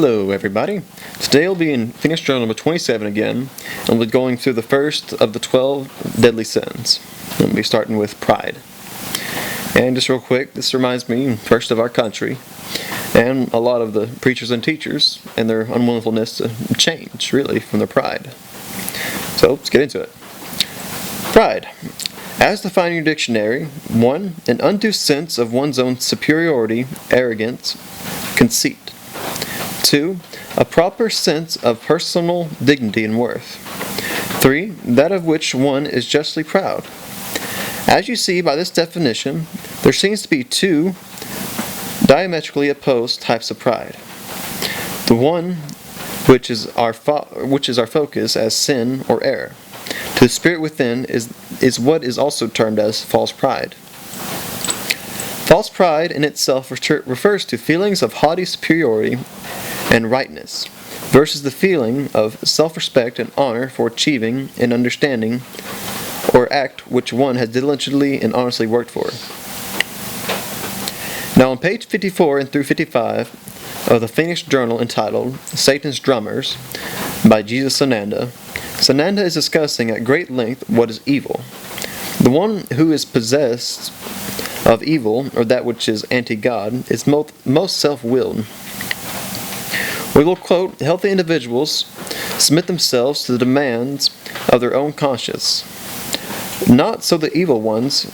Hello everybody. Today we'll be in Phoenix Journal number 27 again, and we'll be going through the first of the 12 deadly sins. We'll be starting with pride. And just real quick, this reminds me first of our country, and a lot of the preachers and teachers, and their unwillingness to change, really, from their pride. So, let's get into it. Pride. As defined in your dictionary, 1. An undue sense of one's own superiority, arrogance, conceit. 2. A proper sense of personal dignity and worth. 3. That of which one is justly proud. As you see by this definition, there seems to be two diametrically opposed types of pride. The one which is our focus as sin or error. To the spirit within is what is also termed as false pride. False pride in itself refers to feelings of haughty superiority and rightness, versus the feeling of self-respect and honor for achieving an understanding or act which one has diligently and honestly worked for. Now on page 54 and through 55 of the Phoenix Journal entitled Satan's Drummers by Jesus Sananda, Sananda is discussing at great length what is evil. The one who is possessed of evil, or that which is anti-God, is most self-willed. We will quote, healthy individuals submit themselves to the demands of their own conscience. Not so the evil ones.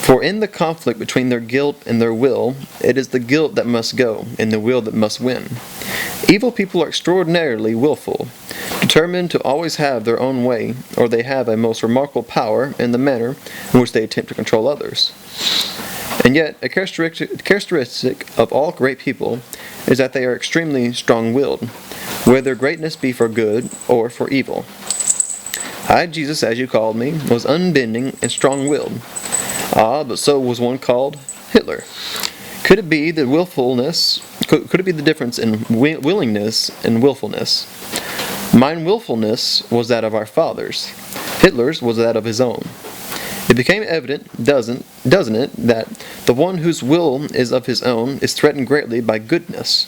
For in the conflict between their guilt and their will, it is the guilt that must go, and the will that must win. Evil people are extraordinarily willful, determined to always have their own way, or they have a most remarkable power in the manner in which they attempt to control others. And yet, a characteristic of all great people is that they are extremely strong-willed, whether their greatness be for good or for evil. I, Jesus, as you called me, was unbending and strong-willed. Ah, but so was one called Hitler. Could it be the difference in willingness and willfulness? Mine willfulness was that of our fathers. Hitler's was that of his own. It became evident, doesn't it, that the one whose will is of his own is threatened greatly by goodness.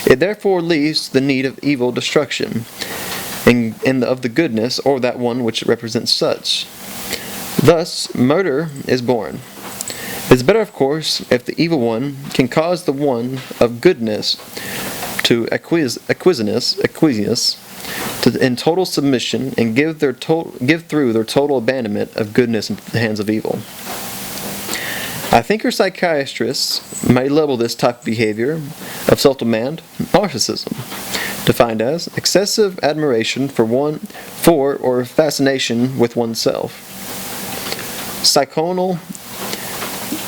It therefore leaves the need of evil destruction, and of the goodness, or that one which represents such. Thus, murder is born. It is better, of course, if the evil one can cause the one of goodness to acquiesce in total submission and give through their total abandonment of goodness in the hands of evil. I think your psychiatrists may label this type of behavior of self-demand narcissism, defined as excessive admiration for or fascination with oneself.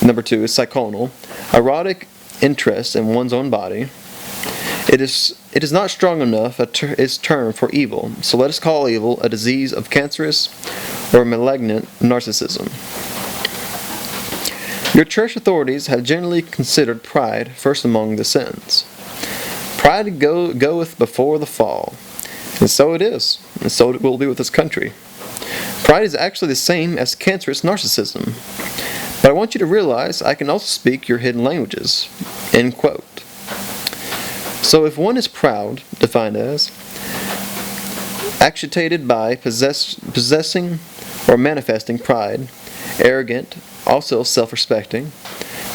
Number 2 is psychonal, erotic interest in one's own body. It is not strong enough its term for evil, so let us call evil a disease of cancerous or malignant narcissism. Your church authorities have generally considered pride first among the sins. Pride goeth before the fall, and so it is, and so it will be with this country. Pride is actually the same as cancerous narcissism, but I want you to realize I can also speak your hidden languages. End quote. So if one is proud, defined as, agitated by possessing or manifesting pride, arrogant, also self-respecting.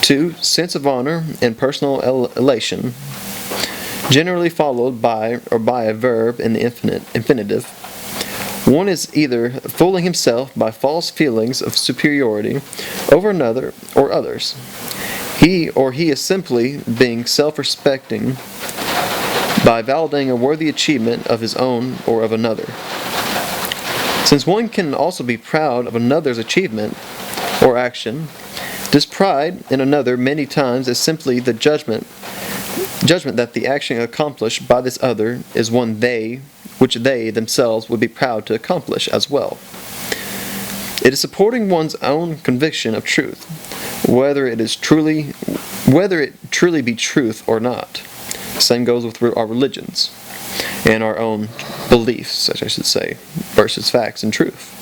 2. Sense of honor and personal elation, generally followed by a verb in the infinitive. One is either fooling himself by false feelings of superiority over another or others. He is simply being self-respecting by validating a worthy achievement of his own or of another. Since one can also be proud of another's achievement or action, this pride in another many times is simply the judgment that the action accomplished by this other is one which they themselves would be proud to accomplish as well. It is supporting one's own conviction of truth, whether it truly be truth or not. Same goes with our religions and our own beliefs, I should say, versus facts and truth.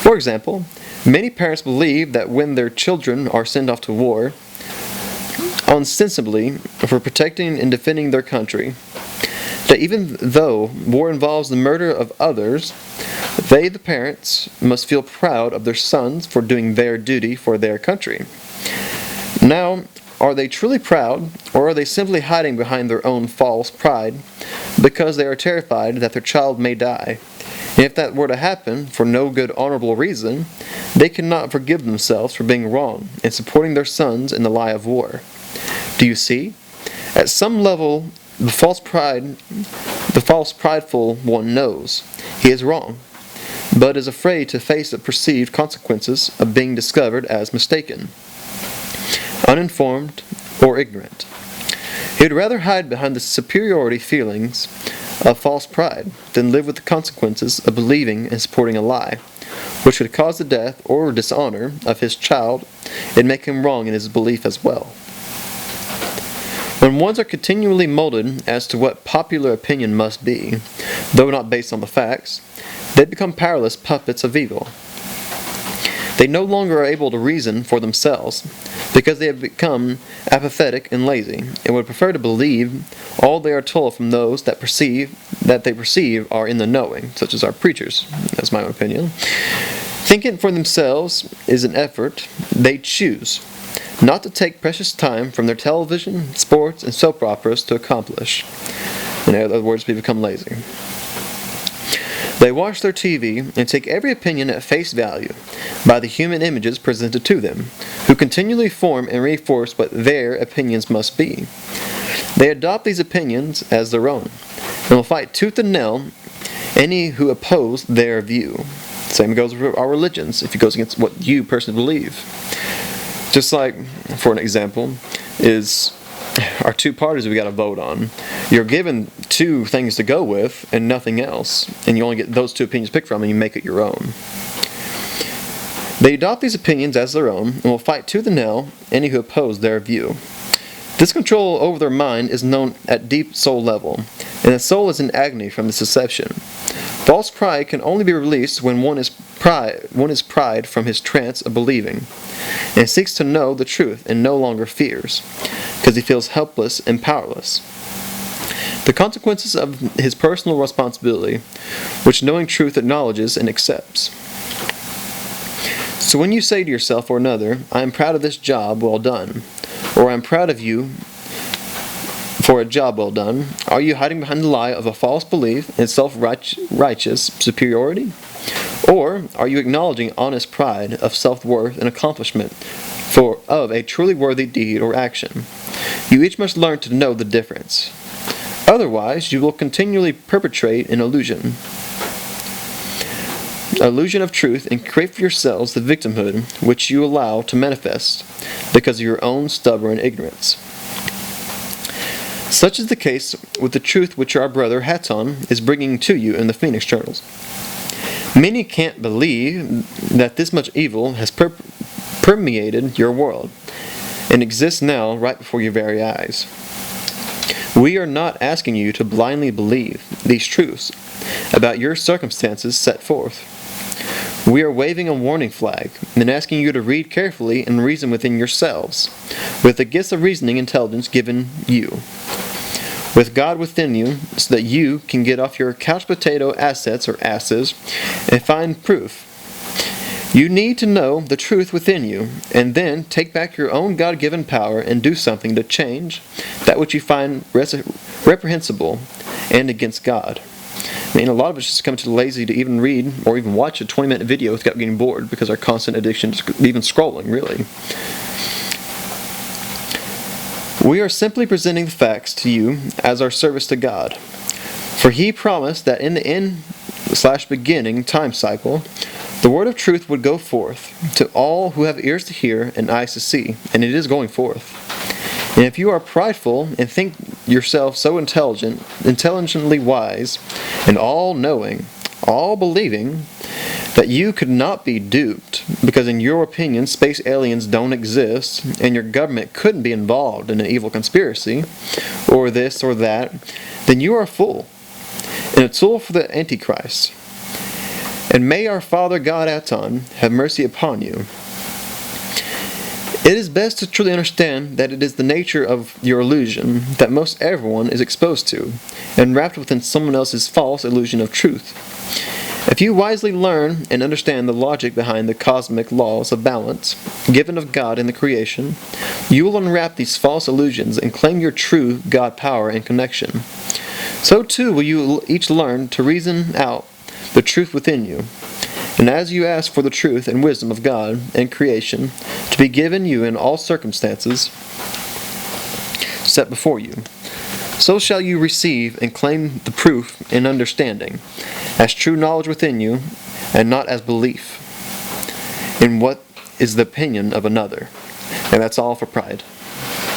For example, many parents believe that when their children are sent off to war, ostensibly for protecting and defending their country. That even though war involves the murder of others, they, the parents, must feel proud of their sons for doing their duty for their country. Now, are they truly proud, or are they simply hiding behind their own false pride because they are terrified that their child may die? And if that were to happen for no good honorable reason, they cannot forgive themselves for being wrong and supporting their sons in the lie of war. Do you see? At some level, the false prideful one knows he is wrong, but is afraid to face the perceived consequences of being discovered as mistaken, uninformed, or ignorant. He would rather hide behind the superiority feelings of false pride than live with the consequences of believing and supporting a lie, which would cause the death or dishonor of his child and make him wrong in his belief as well. When ones are continually molded as to what popular opinion must be, though not based on the facts, they become powerless puppets of evil. They no longer are able to reason for themselves, because they have become apathetic and lazy, and would prefer to believe all they are told from those that they perceive are in the knowing, such as our preachers. That's my opinion. Thinking for themselves is an effort they choose not to take precious time from their television, sports, and soap operas to accomplish. In other words, we become lazy. They watch their TV and take every opinion at face value by the human images presented to them, who continually form and reinforce what their opinions must be. They adopt these opinions as their own, and will fight tooth and nail any who oppose their view. Same goes with our religions, if it goes against what you personally believe. Just like, for an example, is our two parties we got to vote on. You're given two things to go with and nothing else, and you only get those two opinions picked from and you make it your own. They adopt these opinions as their own and will fight tooth and nail any who oppose their view. This control over their mind is known at deep soul level, and the soul is in agony from this deception. False pride can only be released when one is pried from his trance of believing, and seeks to know the truth and no longer fears, because he feels helpless and powerless. The consequences of his personal responsibility, which knowing truth acknowledges and accepts. So when you say to yourself or another, I am proud of this job well done, or I am proud of you for a job well done, are you hiding behind the lie of a false belief in self-righteous superiority? Or are you acknowledging honest pride of self-worth and accomplishment of a truly worthy deed or action? You each must learn to know the difference. Otherwise, you will continually perpetrate an illusion of truth, and create for yourselves the victimhood which you allow to manifest because of your own stubborn ignorance. Such is the case with the truth which our brother Hatton is bringing to you in the Phoenix Journals. Many can't believe that this much evil has permeated your world and exists now right before your very eyes. We are not asking you to blindly believe these truths about your circumstances set forth. We are waving a warning flag and asking you to read carefully and reason within yourselves, with the gifts of reasoning intelligence given you, with God within you, so that you can get off your couch potato assets or asses and find proof. You need to know the truth within you, and then take back your own God-given power and do something to change that which you find reprehensible and against God. I mean, a lot of us just come too lazy to even read or even watch a 20-minute video without getting bored because our constant addiction to even scrolling, really. We are simply presenting the facts to you as our service to God. For He promised that in the end/beginning time cycle, the word of truth would go forth to all who have ears to hear and eyes to see, and it is going forth. And if you are prideful and think yourself so intelligently wise, and all-knowing, all-believing, that you could not be duped, because in your opinion space aliens don't exist, and your government couldn't be involved in an evil conspiracy, or this or that, then you are a fool, and a tool for the Antichrist. And may our Father God Aton have mercy upon you. It is best to truly understand that it is the nature of your illusion that most everyone is exposed to, and wrapped within someone else's false illusion of truth. If you wisely learn and understand the logic behind the cosmic laws of balance, given of God in the creation, you will unwrap these false illusions and claim your true God power and connection. So too will you each learn to reason out the truth within you. And as you ask for the truth and wisdom of God and creation to be given you in all circumstances set before you, so shall you receive and claim the proof and understanding, as true knowledge within you, and not as belief in what is the opinion of another. And that's all for pride.